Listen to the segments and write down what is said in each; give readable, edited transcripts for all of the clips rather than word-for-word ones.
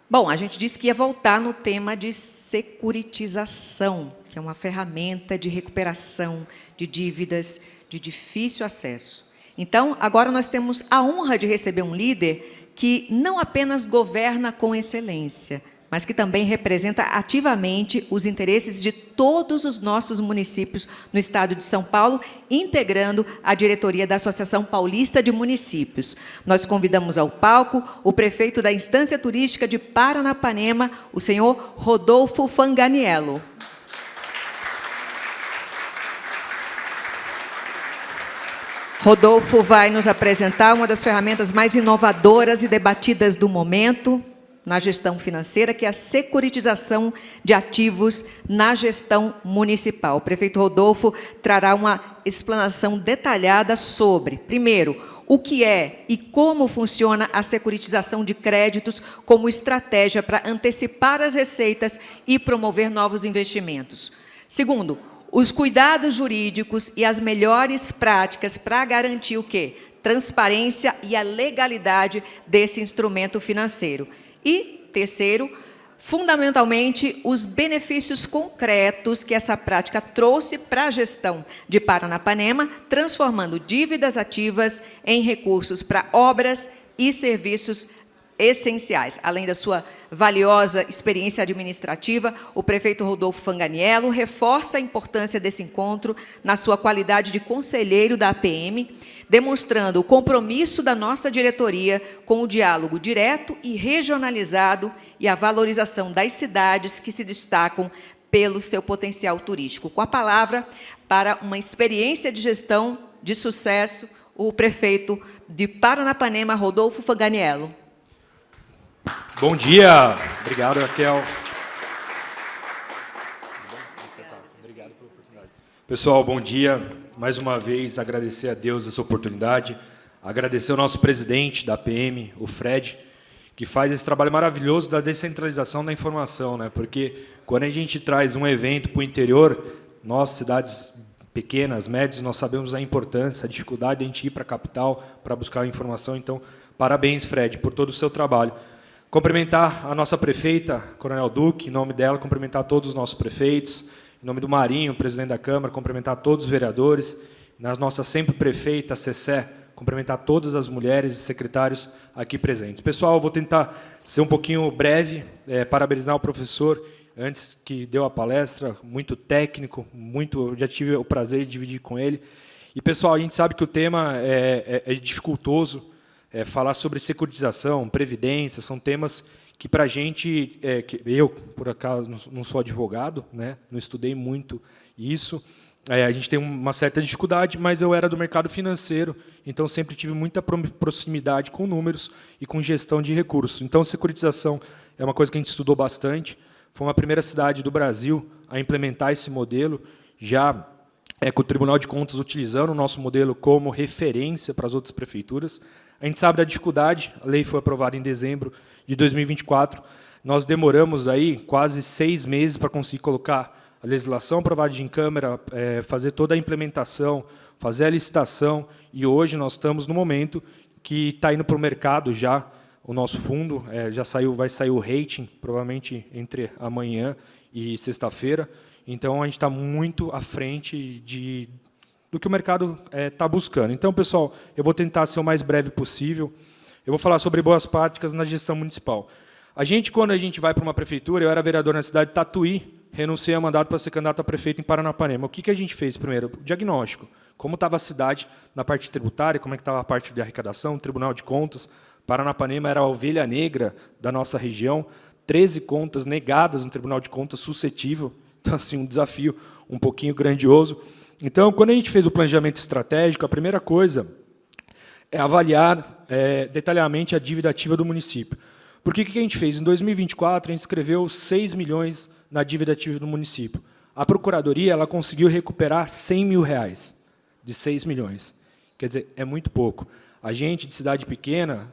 Bom, a gente disse que ia voltar no tema de securitização, que é uma ferramenta de recuperação de dívidas de difícil acesso. Então, agora nós temos a honra de receber um líder que não apenas governa com excelência, mas que também representa ativamente os interesses de todos os nossos municípios no estado de São Paulo, integrando a diretoria da Associação Paulista de Municípios. Nós convidamos ao palco o prefeito da Instância Turística de Paranapanema, o senhor Rodolfo Fanganiello. Rodolfo vai nos apresentar uma das ferramentas mais inovadoras e debatidas do momento na gestão financeira, que é a securitização de ativos na gestão municipal. O prefeito Rodolfo trará uma explanação detalhada sobre, primeiro, o que é e como funciona a securitização de créditos como estratégia para antecipar as receitas e promover novos investimentos. Segundo, os cuidados jurídicos e as melhores práticas para garantir o quê? Transparência e a legalidade desse instrumento financeiro. E, terceiro, fundamentalmente, os benefícios concretos que essa prática trouxe para a gestão de Paranapanema, transformando dívidas ativas em recursos para obras e serviços essenciais. Além da sua valiosa experiência administrativa, o prefeito Rodolfo Fanganiello reforça a importância desse encontro na sua qualidade de conselheiro da APM, demonstrando o compromisso da nossa diretoria com o diálogo direto e regionalizado e a valorização das cidades que se destacam pelo seu potencial turístico. Com a palavra, para uma experiência de gestão de sucesso, o prefeito de Paranapanema, Rodolfo Fanganiello. Bom dia. Obrigado, Raquel. Obrigado pela oportunidade. Pessoal, bom dia. Mais uma vez, agradecer a Deus essa oportunidade, agradecer ao nosso presidente da PM, o Fred, que faz esse trabalho maravilhoso da descentralização da informação, né? Porque quando a gente traz um evento para o interior, nós, cidades pequenas, médias, nós sabemos a importância, a dificuldade de a gente ir para a capital para buscar a informação. Então, parabéns, Fred, por todo o seu trabalho. Cumprimentar a nossa prefeita, Coronel Duque, em nome dela, cumprimentar todos os nossos prefeitos, em nome do Marinho, presidente da Câmara, cumprimentar todos os vereadores, na nossa sempre prefeita, a Cessé, cumprimentar todas as mulheres e secretários aqui presentes. Pessoal, eu vou tentar ser um pouquinho breve, parabenizar o professor, antes que deu a palestra, muito técnico, eu já tive o prazer de dividir com ele. E, pessoal, a gente sabe que o tema é dificultoso, falar sobre securitização, previdência, são temas que, para a gente, eu, por acaso, não sou advogado, né, não estudei muito isso, a gente tem uma certa dificuldade, mas eu era do mercado financeiro, então sempre tive muita proximidade com números e com gestão de recursos. Então, securitização é uma coisa que a gente estudou bastante, foi uma primeira cidade do Brasil a implementar esse modelo, já com o Tribunal de Contas utilizando o nosso modelo como referência para as outras prefeituras. A gente sabe da dificuldade, a lei foi aprovada em dezembro de 2024, nós demoramos aí quase 6 meses para conseguir colocar a legislação aprovada em Câmara, fazer toda a implementação, fazer a licitação, e hoje nós estamos no momento que está indo para o mercado já o nosso fundo, vai sair o rating, provavelmente entre amanhã e sexta-feira, então a gente está muito à frente do que o mercado está buscando. Então, pessoal, eu vou tentar ser o mais breve possível. Eu vou falar sobre boas práticas na gestão municipal. Quando a gente vai para uma prefeitura, eu era vereador na cidade de Tatuí, renunciei a mandato para ser candidato a prefeito em Paranapanema. O que a gente fez primeiro? O diagnóstico. Como estava a cidade na parte tributária, como é que estava a parte de arrecadação, Tribunal de Contas. Paranapanema era a ovelha negra da nossa região, 13 contas negadas no Tribunal de Contas, suscetível. Então, assim, um desafio um pouquinho grandioso. Então, quando a gente fez o planejamento estratégico, a primeira coisa é avaliar detalhadamente a dívida ativa do município. Por que a gente fez? Em 2024, a gente escreveu 6 milhões na dívida ativa do município. A Procuradoria ela conseguiu recuperar R$100 mil de 6 milhões. Quer dizer, é muito pouco. A gente, de cidade pequena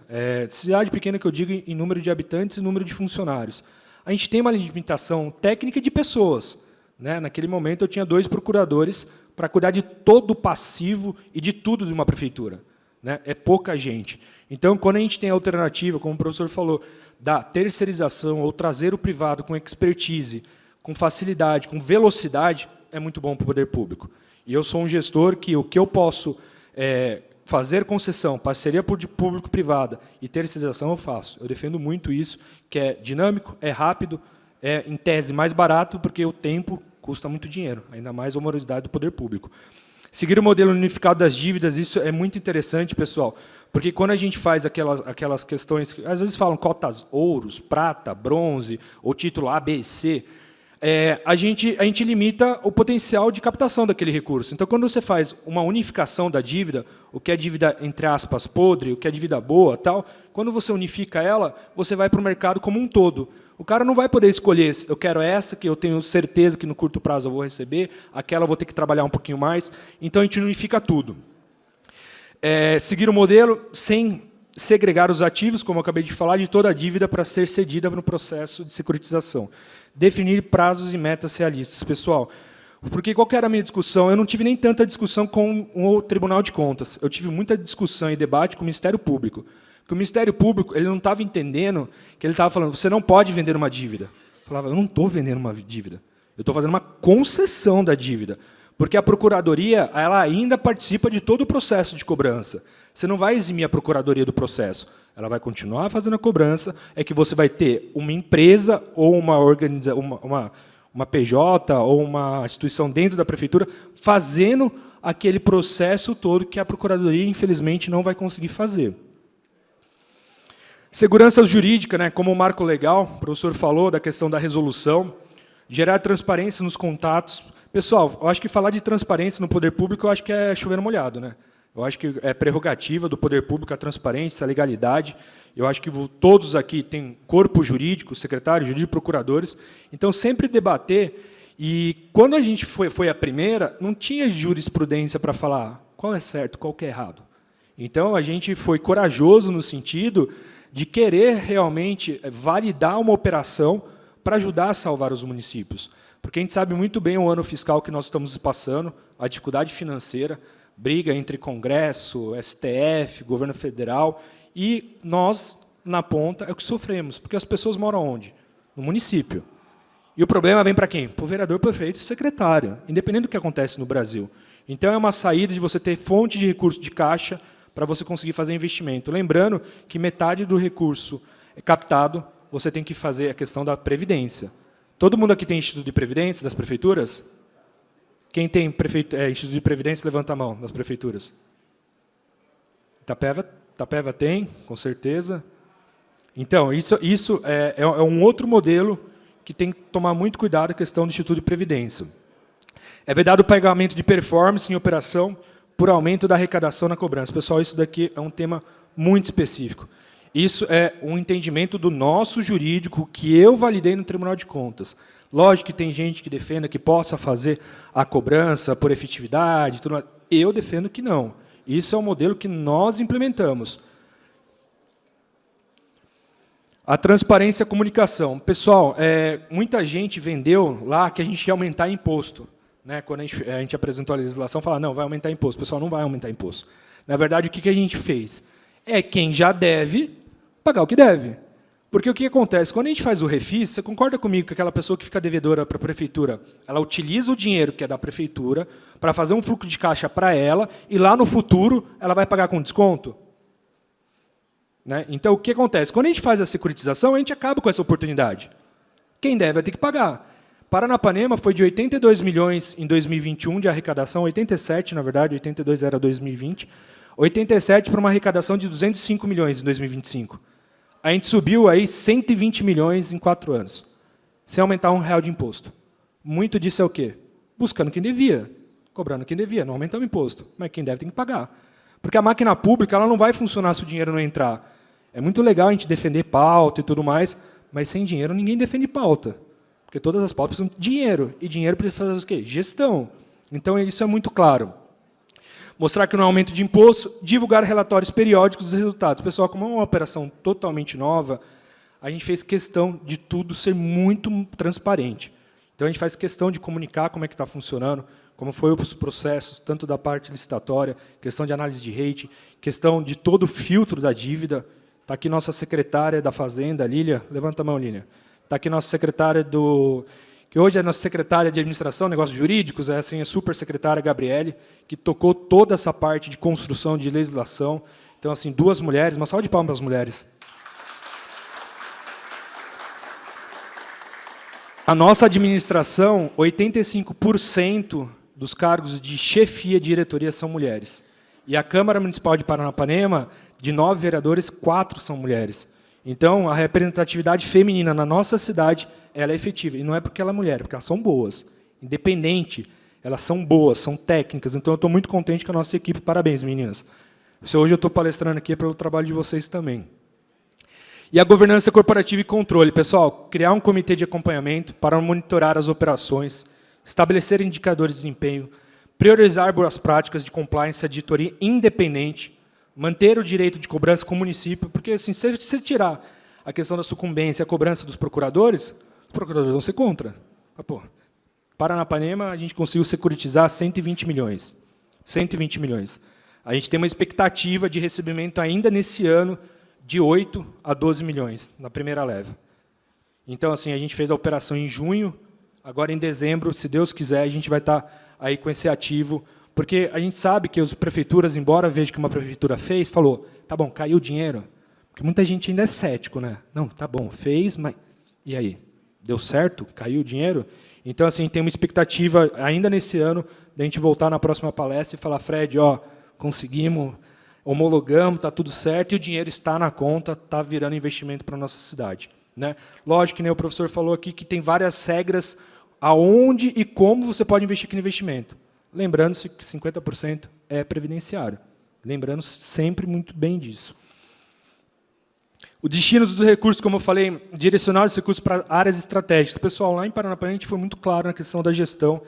que eu digo em número de habitantes e número de funcionários, a gente tem uma limitação técnica de pessoas. Né? Naquele momento, eu tinha 2 procuradores para cuidar de todo o passivo e de tudo de uma prefeitura. né? É pouca gente. Então, quando a gente tem a alternativa, como o professor falou, da terceirização ou trazer o privado com expertise, com facilidade, com velocidade, é muito bom para o poder público. E eu sou um gestor que o que eu posso fazer concessão, parceria público-privada e terceirização, eu faço. Eu defendo muito isso, que é dinâmico, é rápido, é, em tese, mais barato, porque o tempo custa muito dinheiro, ainda mais a morosidade do poder público. Seguir o modelo unificado das dívidas, isso é muito interessante, pessoal, porque quando a gente faz aquelas questões, que às vezes falam cotas ouros, prata, bronze, ou título A, B e C, a gente limita o potencial de captação daquele recurso. Então, quando você faz uma unificação da dívida, o que é dívida, entre aspas, podre, o que é dívida boa, tal, quando você unifica ela, você vai para o mercado como um todo. O cara não vai poder escolher, eu quero essa, que eu tenho certeza que no curto prazo eu vou receber, aquela eu vou ter que trabalhar um pouquinho mais. Então, a gente unifica tudo. Seguir o modelo sem segregar os ativos, como eu acabei de falar, de toda a dívida para ser cedida no processo de securitização. Definir prazos e metas realistas. Pessoal, porque qual que era a minha discussão? Eu não tive nem tanta discussão com o Tribunal de Contas. Eu tive muita discussão e debate com o Ministério Público. Porque o Ministério Público ele não estava entendendo que ele estava falando, você não pode vender uma dívida. Eu falava, eu não estou vendendo uma dívida. Eu estou fazendo uma concessão da dívida. Porque a Procuradoria ela ainda participa de todo o processo de cobrança. Você não vai eximir a Procuradoria do processo. Ela vai continuar fazendo a cobrança, é que você vai ter uma empresa ou uma PJ ou uma instituição dentro da Prefeitura fazendo aquele processo todo que a Procuradoria, infelizmente, não vai conseguir fazer. Segurança jurídica, né, como o marco legal, o professor falou da questão da resolução, gerar transparência nos contatos. Pessoal, eu acho que falar de transparência no poder público, eu acho que é chover no molhado, né? Eu acho que é prerrogativa do poder público a transparência, a legalidade. Eu acho que todos aqui têm corpo jurídico, secretário jurídico, procuradores. Então, sempre debater. E quando a gente foi a primeira, não tinha jurisprudência para falar qual é certo, qual que é errado. Então, a gente foi corajoso no sentido de querer realmente validar uma operação para ajudar a salvar os municípios. Porque a gente sabe muito bem o ano fiscal que nós estamos passando, a dificuldade financeira, briga entre Congresso, STF, governo federal, e nós, na ponta, é o que sofremos, porque as pessoas moram onde? No município. E o problema vem para quem? Para o vereador, prefeito e secretário, independente do que acontece no Brasil. Então, é uma saída de você ter fonte de recurso de caixa para você conseguir fazer investimento. Lembrando que metade do recurso captado, você tem que fazer a questão da previdência. Todo mundo aqui tem Instituto de Previdência das prefeituras? Quem tem Instituto de Previdência, levanta a mão, das prefeituras. Itapeva tem, com certeza. Então, isso é um outro modelo que tem que tomar muito cuidado a questão do Instituto de Previdência. É vedado o pagamento de performance em operação por aumento da arrecadação na cobrança. Pessoal, isso daqui é um tema muito específico. Isso é um entendimento do nosso jurídico que eu validei no Tribunal de Contas. Lógico que tem gente que defenda que possa fazer a cobrança por efetividade, tudo mais. Eu defendo que não. Isso é um modelo que nós implementamos. A transparência e a comunicação. Pessoal, muita gente vendeu lá que a gente ia aumentar imposto. Né? Quando a gente apresentou a legislação, falava, não, vai aumentar imposto. Pessoal, não vai aumentar imposto. Na verdade, o que a gente fez? Quem já deve pagar o que deve. Porque o que acontece? Quando a gente faz o refis, você concorda comigo que aquela pessoa que fica devedora para a prefeitura, ela utiliza o dinheiro que é da prefeitura para fazer um fluxo de caixa para ela e lá no futuro ela vai pagar com desconto? Né? Então, o que acontece? Quando a gente faz a securitização, a gente acaba com essa oportunidade. Quem deve vai ter que pagar. Paranapanema foi de 82 milhões em 2021 de arrecadação, 87, na verdade, 82 era 2020, 87 para uma arrecadação de 205 milhões em 2025. A gente subiu aí 120 milhões em 4 anos, sem aumentar R$1 de imposto. Muito disso é o quê? Buscando quem devia, cobrando quem devia, não aumentando o imposto. Mas quem deve tem que pagar. Porque a máquina pública ela não vai funcionar se o dinheiro não entrar. É muito legal a gente defender pauta e tudo mais, mas sem dinheiro ninguém defende pauta. Porque todas as pautas precisam de dinheiro. E dinheiro precisa fazer o quê? Gestão. Então, isso é muito claro. Mostrar que não há aumento de imposto, divulgar relatórios periódicos dos resultados. Pessoal, como é uma operação totalmente nova, a gente fez questão de tudo ser muito transparente. Então, a gente faz questão de comunicar como é que está funcionando, como foi os processos, tanto da parte licitatória, questão de análise de rate, questão de todo o filtro da dívida. Está aqui nossa secretária da Fazenda, Lília, levanta a mão, Lília. Está aqui nossa secretária que hoje é nossa secretária de Administração, Negócios Jurídicos, é assim, a super secretária Gabriele, que tocou toda essa parte de construção de legislação. Então, assim, 2 mulheres, uma salva de palmas para as mulheres. A nossa administração, 85% dos cargos de chefia e diretoria são mulheres. E a Câmara Municipal de Paranapanema, de 9 vereadores, 4 são mulheres. Então, a representatividade feminina na nossa cidade ela é efetiva. E não é porque ela é mulher, é porque elas são boas. Independente, elas são boas, são técnicas. Então, eu estou muito contente com a nossa equipe. Parabéns, meninas. Hoje eu estou palestrando aqui pelo trabalho de vocês também. E a governança corporativa e controle. Pessoal, criar um comitê de acompanhamento para monitorar as operações, estabelecer indicadores de desempenho, priorizar boas práticas de compliance e auditoria independente, manter o direito de cobrança com o município, porque assim, se você tirar a questão da sucumbência e a cobrança dos procuradores, os procuradores vão ser contra. Pô, Paranapanema, a gente conseguiu securitizar 120 milhões. 120 milhões. A gente tem uma expectativa de recebimento ainda nesse ano de 8 a 12 milhões, na primeira leva. Então, assim, a gente fez a operação em junho, agora em dezembro, se Deus quiser, a gente vai estar aí com esse ativo, porque a gente sabe que as prefeituras, embora veja que uma prefeitura fez, falou, tá bom, caiu o dinheiro, porque muita gente ainda é cético, né? Não, tá bom, fez, mas... E aí? Deu certo? Caiu o dinheiro? Então, assim, tem uma expectativa, ainda nesse ano, da gente voltar na próxima palestra e falar, Fred, ó, conseguimos, homologamos, está tudo certo, e o dinheiro está na conta, está virando investimento para a nossa cidade. Né? Lógico que nem o professor falou aqui, que tem várias regras aonde e como você pode investir aqui no investimento. Lembrando-se que 50% é previdenciário. Lembrando sempre muito bem disso. O destino dos recursos, como eu falei, direcionar os recursos para áreas estratégicas. Pessoal, lá em Paranapanema, a gente foi muito claro na questão da gestão,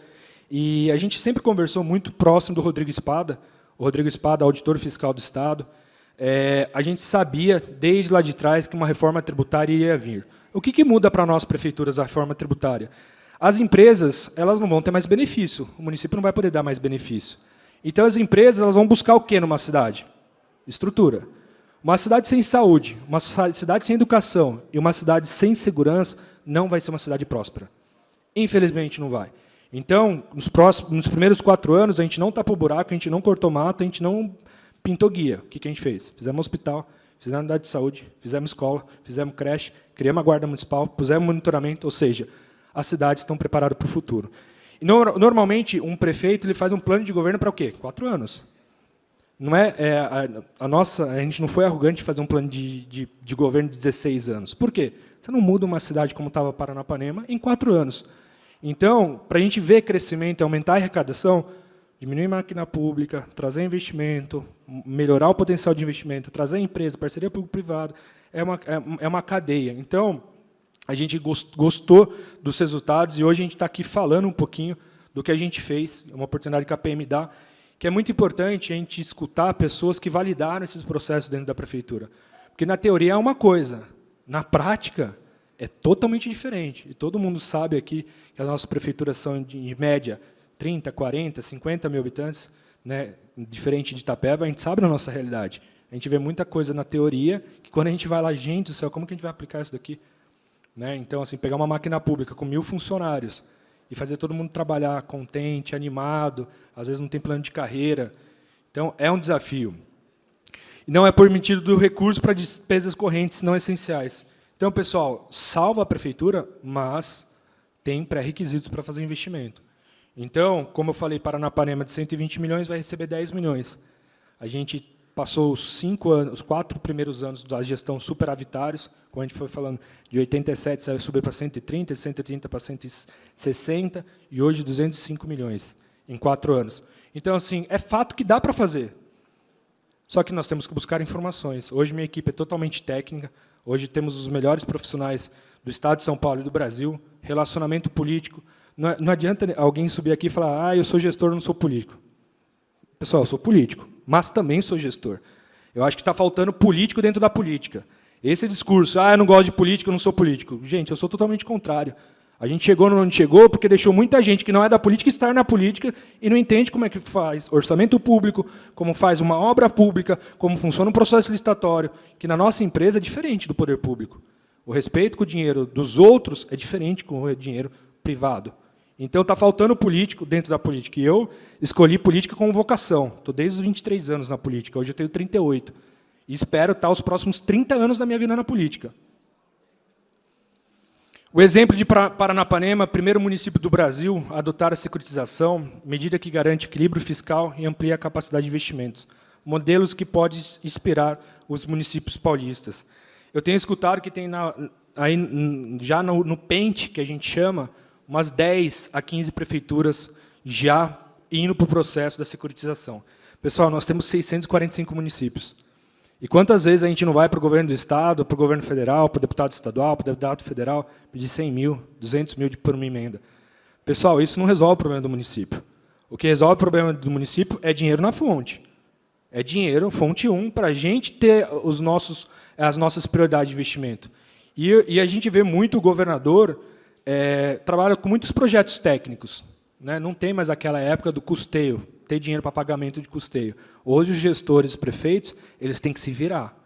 e a gente sempre conversou muito próximo do Rodrigo Espada, o Rodrigo Espada, auditor fiscal do Estado. A gente sabia, desde lá de trás, que uma reforma tributária iria vir. O que muda para nós, prefeituras, a reforma tributária? As empresas elas não vão ter mais benefício, o município não vai poder dar mais benefício. Então, as empresas elas vão buscar o quê numa cidade? Estrutura. Uma cidade sem saúde, uma cidade sem educação e uma cidade sem segurança não vai ser uma cidade próspera. Infelizmente, não vai. Então, nos primeiros 4 anos, a gente não tapou buraco, a gente não cortou mato, a gente não pintou guia. O que a gente fez? Fizemos um hospital, fizemos unidade de saúde, fizemos escola, fizemos creche, criamos a guarda municipal, pusemos monitoramento, ou seja, as cidades estão preparadas para o futuro. E, normalmente, um prefeito ele faz um plano de governo para o quê? 4 anos. Não a gente não foi arrogante de fazer um plano de governo de 16 anos. Por quê? Você não muda uma cidade como estava Paranapanema em 4 anos. Então, para a gente ver crescimento e aumentar a arrecadação, diminuir a máquina pública, trazer investimento, melhorar o potencial de investimento, trazer empresa, parceria público-privada, é uma cadeia. Então, a gente gostou dos resultados e hoje a gente está aqui falando um pouquinho do que a gente fez, é uma oportunidade que a PM dá, que é muito importante a gente escutar pessoas que validaram esses processos dentro da prefeitura. Porque, na teoria, é uma coisa, na prática, é totalmente diferente. E todo mundo sabe aqui que as nossas prefeituras são, de média, 30, 40, 50 mil habitantes, né? Diferente de Itapeva, a gente sabe na nossa realidade. A gente vê muita coisa na teoria, que quando a gente vai lá, gente do céu, como que a gente vai aplicar isso daqui? Né? Então, assim, pegar uma máquina pública com 1000 funcionários e fazer todo mundo trabalhar contente, animado, às vezes não tem plano de carreira. Então, é um desafio. E não é permitido do recurso para despesas correntes não essenciais. Então, pessoal, salva a prefeitura, mas tem pré-requisitos para fazer investimento. Então, como eu falei, Paranapanema de 120 milhões vai receber 10 milhões. A gente passou os 4 primeiros anos da gestão superavitários, como a gente foi falando, de 87 saiu subir para 130, de 130 para 160, e hoje 205 milhões em 4 anos. Então, assim, é fato que dá para fazer. Só que nós temos que buscar informações. Hoje minha equipe é totalmente técnica, hoje temos os melhores profissionais do Estado de São Paulo e do Brasil, relacionamento político. Não adianta alguém subir aqui e falar, eu sou gestor, não sou político. Pessoal, eu sou político, mas também sou gestor. Eu acho que está faltando político dentro da política. Esse discurso, eu não gosto de política, eu não sou político. Gente, eu sou totalmente contrário. A gente chegou onde chegou porque deixou muita gente que não é da política estar na política e não entende como é que faz orçamento público, como faz uma obra pública, como funciona um processo licitatório, que na nossa empresa é diferente do poder público. O respeito com o dinheiro dos outros é diferente com o dinheiro privado. Então, está faltando político dentro da política. E eu escolhi política como vocação. Estou desde os 23 anos na política, hoje eu tenho 38. E espero estar os próximos 30 anos da minha vida na política. O exemplo de Paranapanema, primeiro município do Brasil a adotar a securitização, medida que garante equilíbrio fiscal e amplia a capacidade de investimentos. Modelos que podem inspirar os municípios paulistas. Eu tenho escutado que tem aí, já no pente, que a gente chama, umas 10 a 15 prefeituras já indo para o processo da securitização. Pessoal, nós temos 645 municípios. E quantas vezes a gente não vai para o governo do Estado, para o governo federal, para o deputado estadual, para o deputado federal, pedir 100 mil, 200 mil por uma emenda? Pessoal, isso não resolve o problema do município. O que resolve o problema do município é dinheiro na fonte. É dinheiro, fonte 1, para a gente ter as nossas prioridades de investimento. E a gente vê muito o governador trabalha com muitos projetos técnicos. Né? Não tem mais aquela época do custeio, ter dinheiro para pagamento de custeio. Hoje, os gestores e prefeitos eles têm que se virar.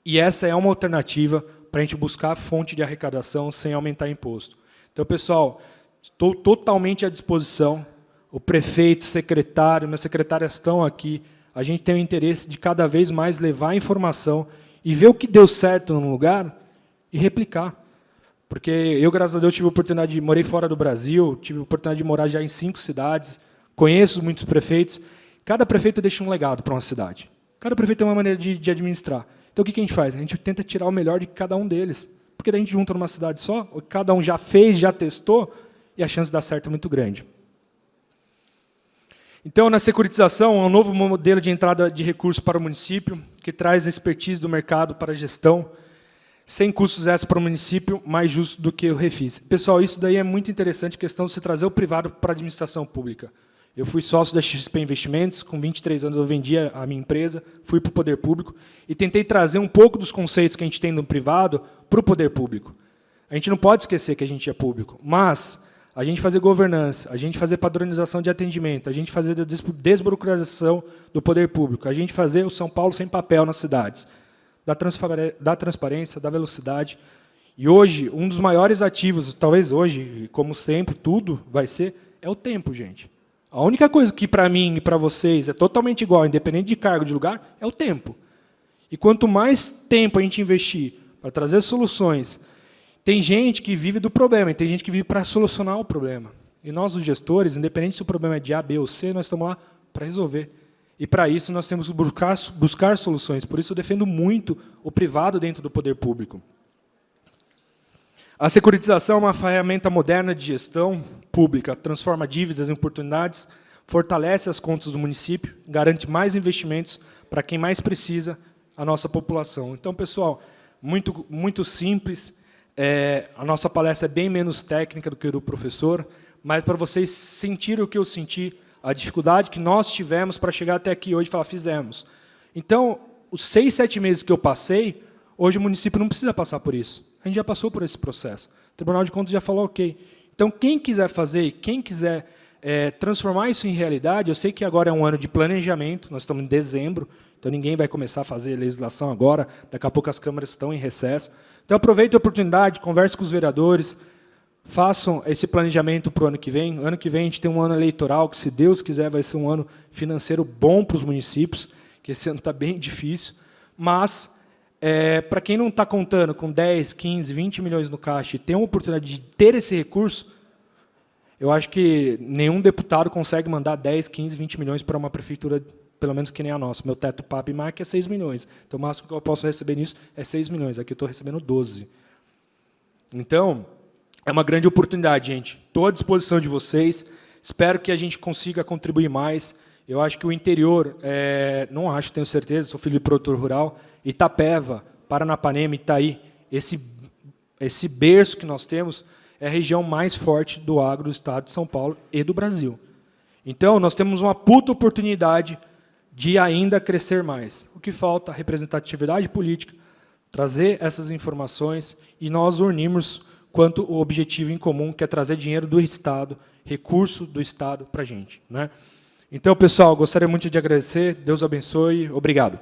E essa é uma alternativa para a gente buscar a fonte de arrecadação sem aumentar imposto. Então, pessoal, estou totalmente à disposição. O prefeito, o secretário, minhas secretárias estão aqui. A gente tem o interesse de cada vez mais levar a informação e ver o que deu certo num lugar e replicar. Porque eu, graças a Deus, tive a oportunidade de morei fora do Brasil, tive a oportunidade de morar já em 5 cidades, conheço muitos prefeitos. Cada prefeito deixa um legado para uma cidade. Cada prefeito tem uma maneira de administrar. Então, o que a gente faz? A gente tenta tirar o melhor de cada um deles. Porque daí a gente junta numa cidade só, cada um já fez, já testou, e a chance de dar certo é muito grande. Então, na securitização, é um novo modelo de entrada de recursos para o município, que traz a expertise do mercado para a gestão, sem custos extras para o município, mais justo do que o refis. Pessoal, isso daí é muito interessante, a questão de você trazer o privado para a administração pública. Eu fui sócio da XP Investimentos, com 23 anos eu vendia a minha empresa, fui para o poder público e tentei trazer um pouco dos conceitos que a gente tem no privado para o poder público. A gente não pode esquecer que a gente é público, mas a gente fazer governança, a gente fazer padronização de atendimento, a gente fazer desburocratização do poder público, a gente fazer o São Paulo sem papel nas cidades, da transparência, da velocidade. E hoje, um dos maiores ativos, talvez hoje, como sempre, tudo vai ser, é o tempo, gente. A única coisa que, para mim e para vocês, é totalmente igual, independente de cargo, de lugar, é o tempo. E quanto mais tempo a gente investir para trazer soluções, tem gente que vive do problema, e tem gente que vive para solucionar o problema. E nós, os gestores, independente se o problema é de A, B ou C, nós estamos lá para resolver. E, para isso, nós temos que buscar soluções. Por isso, eu defendo muito o privado dentro do poder público. A securitização é uma ferramenta moderna de gestão pública, transforma dívidas em oportunidades, fortalece as contas do município, garante mais investimentos para quem mais precisa, a nossa população. Então, pessoal, muito simples. A nossa palestra é bem menos técnica do que a do professor, mas para vocês sentirem o que eu senti, a dificuldade que nós tivemos para chegar até aqui hoje e falar, fizemos. Então, os 6, 7 meses que eu passei, hoje o município não precisa passar por isso. A gente já passou por esse processo. O Tribunal de Contas já falou ok. Então, quem quiser fazer, quem quiser transformar isso em realidade, eu sei que agora é um ano de planejamento, nós estamos em dezembro, então ninguém vai começar a fazer legislação agora, daqui a pouco as câmaras estão em recesso. Então, aproveite a oportunidade, converse com os vereadores, façam esse planejamento para o ano que vem. Ano que vem a gente tem um ano eleitoral, que, se Deus quiser, vai ser um ano financeiro bom para os municípios, que esse ano está bem difícil, mas, para quem não está contando com 10, 15, 20 milhões no caixa e tem a oportunidade de ter esse recurso, eu acho que nenhum deputado consegue mandar 10, 15, 20 milhões para uma prefeitura, pelo menos que nem a nossa. Meu teto PAP e MAC é 6 milhões. Então, o máximo que eu posso receber nisso é 6 milhões. Aqui eu estou recebendo 12. Então, é uma grande oportunidade, gente. Estou à disposição de vocês. Espero que a gente consiga contribuir mais. Eu acho que o interior, não acho, tenho certeza, sou filho de produtor rural, Itapeva, Paranapanema, Itaí, esse berço que nós temos é a região mais forte do agro do estado de São Paulo e do Brasil. Então, nós temos uma puta oportunidade de ainda crescer mais. O que falta? Representatividade política, trazer essas informações e nós unirmos quanto o objetivo em comum, que é trazer dinheiro do Estado, recurso do Estado para a gente, né? Então, pessoal, gostaria muito de agradecer. Deus abençoe. Obrigado.